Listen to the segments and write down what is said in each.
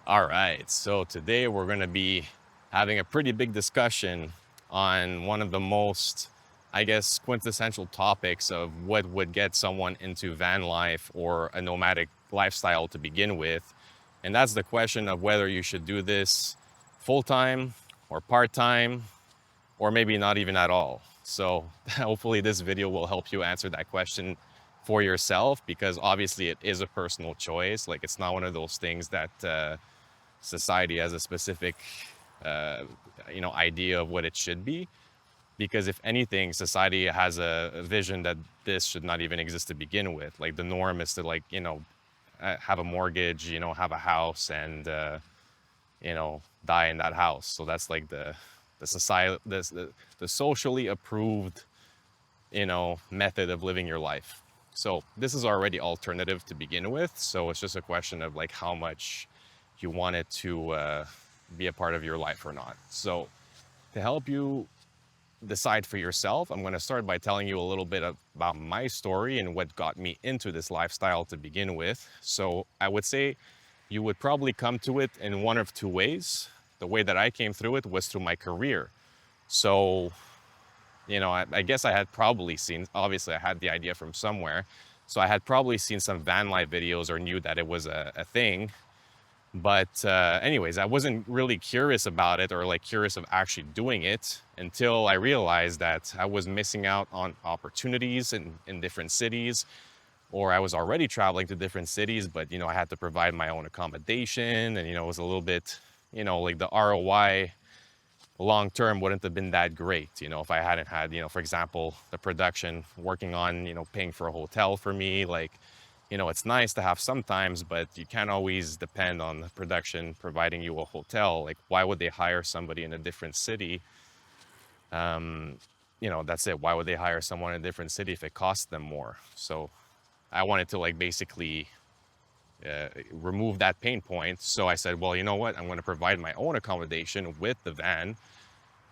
All right, so today we're going to be having a pretty big discussion on one of the most, I guess, quintessential topics of what would get someone into van life or a nomadic lifestyle to begin with. And that's the question of whether you should do this full time or part time, or maybe not even at all. So hopefully this video will help you answer that question for yourself, because obviously it is a personal choice. Like, it's not one of those things that society has a specific uh, idea of what it should be, because if anything, society has a vision that this should not even exist to begin with. Like, the norm is to, like, have a mortgage, have a house, and die in that house. So that's like the society, the socially approved method of living your life. So this is already alternative to begin with. So it's just a question of like how much you want it to be a part of your life or not. So to help you decide for yourself, I'm going to start by telling you a little bit about my story and what got me into this lifestyle to begin with. So I would say you would probably come to it in one of two ways. The way that I came through it was through my career. So I guess I had probably seen, obviously I had the idea from somewhere. So I had probably seen some van life videos or knew that it was a thing. But anyways, I wasn't really curious about it, or like curious of actually doing it, until I realized that I was missing out on opportunities in different cities, or I was already traveling to different cities, but I had to provide my own accommodation, and it was a little bit, like the ROI long term wouldn't have been that great, if I hadn't had, for example, the production working on, paying for a hotel for me. Like, it's nice to have sometimes, but you can't always depend on the production providing you a hotel. Like, why would they hire somebody in a different city? Um, that's it. Why would they hire someone in a different city if it costs them more? So I wanted to, like, basically remove that pain point. So I said, well, you know what? I'm going to provide my own accommodation with the van. I'm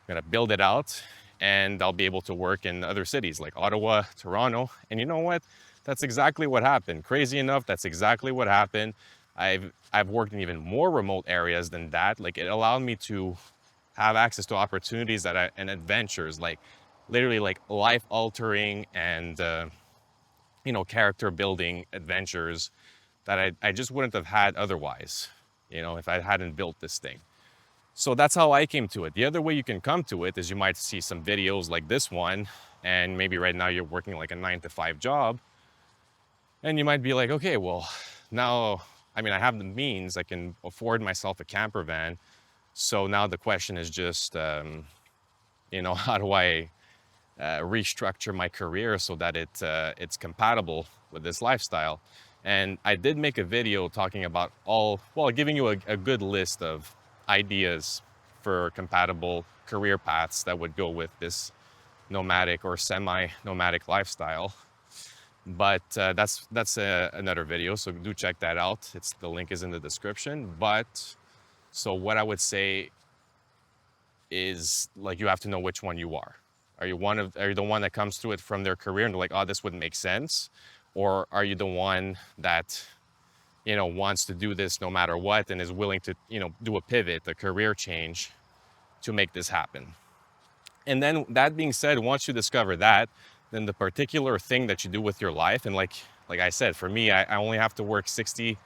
going to build it out, and I'll be able to work in other cities like Ottawa, Toronto. And you know what? That's exactly what happened. Crazy enough, that's exactly what happened. I've worked in even more remote areas than that. Like, it allowed me to have access to opportunities and adventures, like literally like life altering and character building adventures that I just wouldn't have had otherwise, if I hadn't built this thing. So that's how I came to it. The other way you can come to it is you might see some videos like this one, and maybe right now you're working like a 9 to 5 job, and you might be like, okay, well, now, I mean, I have the means, I can afford myself a camper van. So now the question is just, how do I restructure my career so that it's compatible with this lifestyle? And I did make a video talking about giving you a good list of ideas for compatible career paths that would go with this nomadic or semi-nomadic lifestyle. But that's another video, so do check that out. The link is in the description. But so what I would say is, like, you have to know which one you are. Are you the one that comes through it from their career and they're like, oh, this wouldn't make sense? Or are you the one that, wants to do this no matter what, and is willing to, do a pivot, a career change to make this happen? And then, that being said, once you discover that, then the particular thing that you do with your life, and like I said, for me, I only have to work 60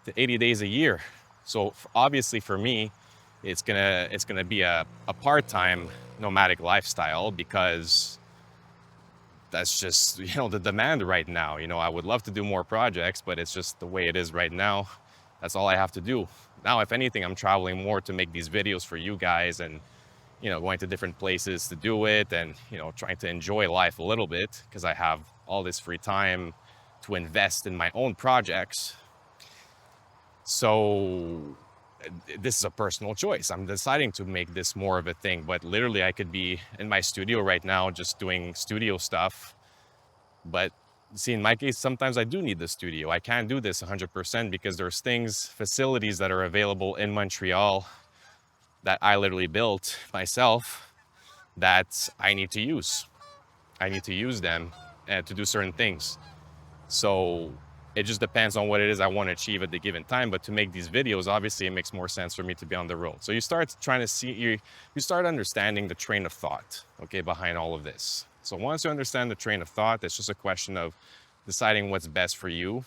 to 80 days a year. So obviously for me, it's gonna be a part-time nomadic lifestyle, because that's just the demand right now. I would love to do more projects, but it's just the way it is right now. That's all I have to do. Now, if anything, I'm traveling more to make these videos for you guys, and going to different places to do it, and trying to enjoy life a little bit, because I have all this free time to invest in my own projects. So this is a personal choice. I'm deciding to make this more of a thing, but literally I could be in my studio right now just doing studio stuff. But see, in my case, sometimes I do need the studio. I can't do this 100% because there's facilities that are available in Montreal that I literally built myself that I need to use. I need to use them to do certain things. So It just depends on what it is I want to achieve at the given time. But to make these videos, obviously it makes more sense for me to be on the road. So you start trying to see, you start understanding the train of thought, okay, behind all of this. So once you understand the train of thought, it's just a question of deciding what's best for you.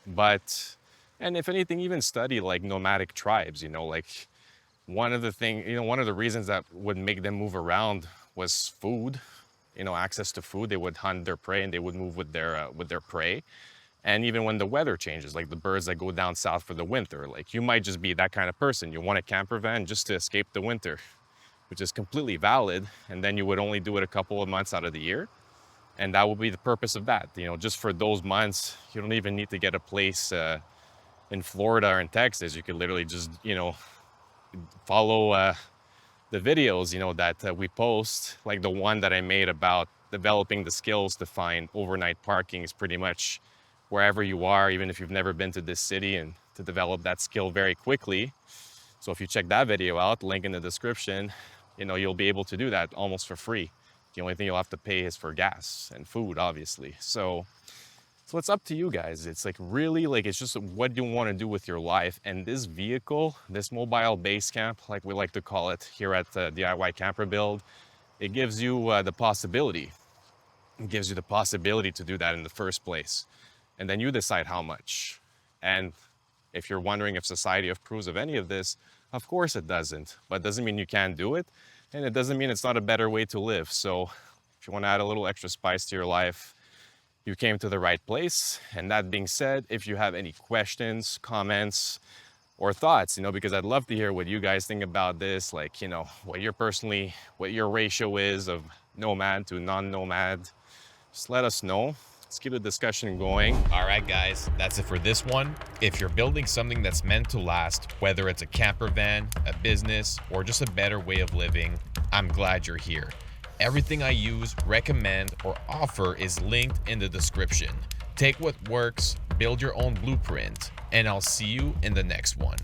But, and if anything, even study like nomadic tribes, like one of the reasons that would make them move around was food, access to food. They would hunt their prey and they would move with their prey. And even when the weather changes, like the birds that go down south for the winter, like you might just be that kind of person. You want a camper van just to escape the winter, which is completely valid. And then you would only do it a couple of months out of the year. And that would be the purpose of that. Just for those months, you don't even need to get a place in Florida or in Texas. You could literally just, follow the videos, that we post, like the one that I made about developing the skills to find overnight parking is pretty much wherever you are, even if you've never been to this city, and to develop that skill very quickly. So if you check that video out, link in the description, you'll be able to do that almost for free. The only thing you'll have to pay is for gas and food, obviously. So it's up to you guys. It's like really like, it's just what you want to do with your life. And this vehicle, this mobile base camp, like we like to call it here at DIY Camper Build, it gives you the possibility. It gives you the possibility to do that in the first place. And then you decide how much. And if you're wondering if society approves of any of this, of course it doesn't. But it doesn't mean you can't do it. And it doesn't mean it's not a better way to live. So if you want to add a little extra spice to your life, you came to the right place. And that being said, if you have any questions, comments, or thoughts, because I'd love to hear what you guys think about this, like, what your ratio is of nomad to non-nomad. Just let us know. Let's keep the discussion going. All right, guys, that's it for this one. If you're building something that's meant to last, whether it's a camper van, a business, or just a better way of living, I'm glad you're here. Everything I use, recommend, or offer is linked in the description. Take what works, build your own blueprint, and I'll see you in the next one.